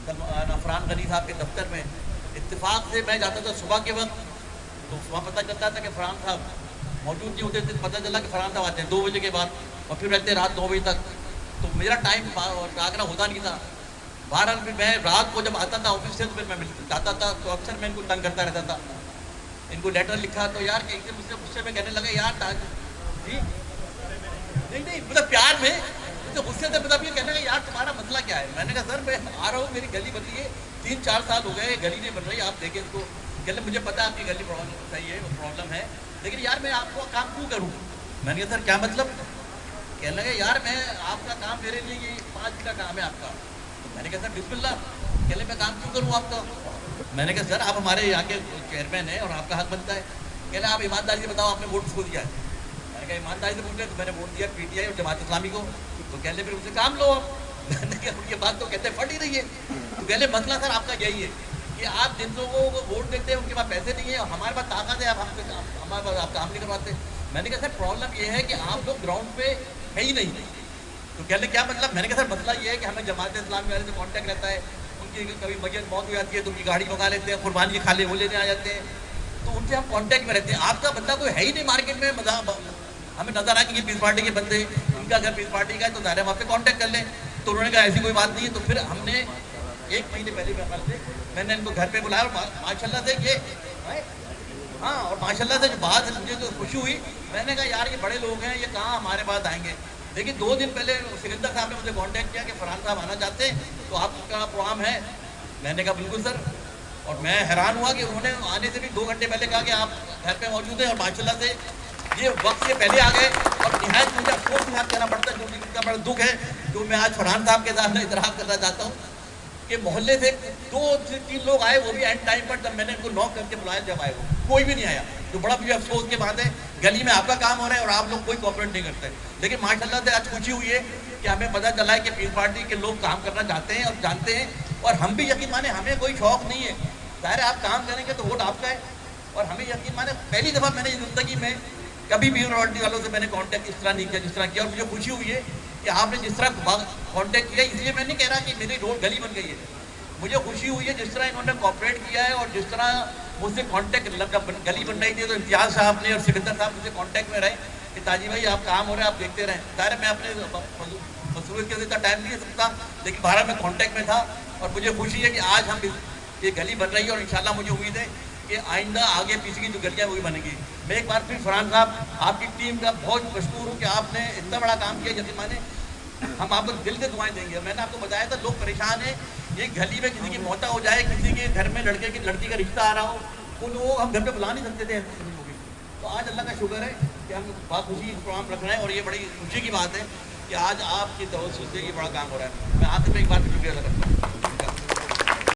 फरहान गनी साहब के दफ्तर में इत्तेफाक से मैं जाता था सुबह के वक्त, तो वहाँ पता चलता था कि फरहान साहब मौजूद नहीं होते थे। पता चला कि फरहान साहब आते हैं 2 बजे के बाद और फिर रहते रात 9 बजे तक। तो मेरा टाइम आगरा होता नहीं था। बहरहाल फिर मैं रात को जब आता था ऑफिस से तो फिर मैं जाता था, तो अक्सर मैं इनको तंग करता रहता था। इनको लेटर लिखा तो यार एकदम मुझसे मैं कहने लगा यार जी नहीं मतलब प्यार में तो गुस्से से मतलब ये कहने लगा यार तुम्हारा मसला क्या है। मैंने कहा सर मैं आ रहा हूँ, मेरी गली बन रही है, 3-4 साल हो गए गली नहीं बन रही, आप देखें इसको। कहने मुझे पता है आपकी गली प्रॉब्लम सही है, प्रॉब्लम है, लेकिन यार मैं आपको काम क्यों करूँ। मैंने कहा सर क्या मतलब। कहने लगे यार मैं आपका काम मेरे लिए ये 5 दिन का काम है आपका। मैंने कहा सर बिस्मिल्लाह। कहले मैं काम क्यों करूँ आपका। मैंने कहा सर आप हमारे यहाँ के चेयरमैन हैं और आपका हक बनता है। कहले आप ईमानदारी से बताओ आपने वोट किसको दिया है। मैंने कहा ईमानदारी से पूछे तो मैंने वोट दिया PTI और जमात इस्लामी को। तो कहले फिर उनसे काम लो आप। मैंने कहा उनकी बात तो कहते फट ही रही है। तो कहले मसला सर आपका यही है कि आप जिन लोगों को वोट देते हैं उनके पास पैसे नहीं है और हमारे पास ताकत है, आप हमारे पास आप काम नहीं करवाते। मैंने कहा सर प्रॉब्लम ये है कि आप लोग ग्राउंड पे है ही नहीं। तो कहले क्या मतलब। मैंने कहा सर मसला ये है कि हमें जमात इस्लामी वाले से कॉन्टैक्ट रहता है, उनकी कभी मजर मौत हो जाती है तो उनकी गाड़ी मंगा लेते हैं, कुर्बानी के खाले वो लेने आ जाते हैं, तो उनसे हम कॉन्टैक्ट में रहते हैं। आपका बंदा कोई है ही नहीं मार्केट में, हमें नजर आया कि ये पीस पार्टी के बंदे, इनका घर पीस पार्टी का है, तो ज़ाहिर हम आपसे कॉन्टैक्ट कर लें। तो उन्होंने कहा ऐसी कोई बात नहीं है। तो फिर हमने 1 महीने पहले मैंने इनको घर पे बुलाया और माशाल्लाह से ये हाँ, और माशाल्लाह से जो बात है मुझे तो खुशी हुई। मैंने कहा यार ये बड़े लोग हैं, ये कहाँ हमारे पास आएंगे। लेकिन 2 दिन पहले सिकंदर साहब ने मुझे कांटेक्ट किया कि फरहान साहब आना चाहते हैं तो आपका प्रोग्राम है। मैंने कहा बिल्कुल सर। और मैं हैरान हुआ कि उन्होंने आने से भी 2 घंटे पहले कहा कि आप घर पे मौजूद हैं और माशाल्लाह से ये वक्त से पहले आ गए। और निहायत मुझे अफसोस के साथ कहना पड़ता है, जो उनका बड़ा दुख है, जो मैं आज फरहान साहब के सामने इतराफ़ करना चाहता हूँ कि मोहल्ले से 2-3 लोग आए, वो भी एंड टाइम पर, जब मैंने इनको नॉक करके बुलाया जब आए वो कोई भी नहीं आया। तो बड़ा मुझे अफसोस की बात है, गली में आपका काम हो रहा है और आप लोग कोई कोऑपरेट नहीं करते। लेकिन माशाल्लाह से आज खुशी हुई है कि हमें पता चला है कि पीस पार्टी के लोग काम करना चाहते हैं और जानते हैं। और हम भी यकीन माने हमें कोई शौक नहीं है, ज़ाहिर है आप काम करेंगे तो वोट आपका है। और हमें यकीन माने पहली दफ़ा मैंने ज़िंदगी में कभी भी रॉयल्टी वालों से मैंने कांटेक्ट इस तरह नहीं किया जिस तरह किया। और मुझे खुशी हुई है कि आपने जिस तरह कांटेक्ट किया, इसलिए मैं नहीं कह रहा कि मेरी रोड गली बन गई है। मुझे खुशी हुई है जिस तरह इन्होंने कॉपरेट किया है और जिस तरह मुझसे कांटेक्ट गली बन रही थी तो इम्तियाज़ साहब ने और सिकंदर साहब मुझसे कांटेक्ट में रहे कि ताजी भाई आप काम हो रहा है, आप देखते रहें। ज़ाहिर मैं अपने मसरूफ़ियत के इतना टाइम नहीं दे सकता, लेकिन भारत में कांटेक्ट में था। और मुझे खुशी है कि आज हम ये गली बन रही है और इंशाल्लाह मुझे उम्मीद है कि आइंदा आगे पीछे की जो गलियाँ वही बनेगी। मैं एक बार फिर फरहान साहब आपकी टीम का बहुत मशहूर हूँ कि आपने इतना बड़ा काम किया। यकीन माने हम आपको दिल से दुआएं देंगे। मैंने आपको बताया था लोग परेशान हैं, ये गली में किसी की मौत हो जाए, किसी के घर में लड़की का रिश्ता आ रहा हो, उन लोगों हम घर पे बुला नहीं सकते थे। तो आज अल्लाह का शुक्र है कि हम बहुत खुशी प्रोग्राम रख रहे हैं और ये बड़ी खुशी की बात है कि आज आपकी तवज्जो से ये बड़ा काम हो रहा है। मैं आपसे एक बार शुक्रिया अदा करता हूँ।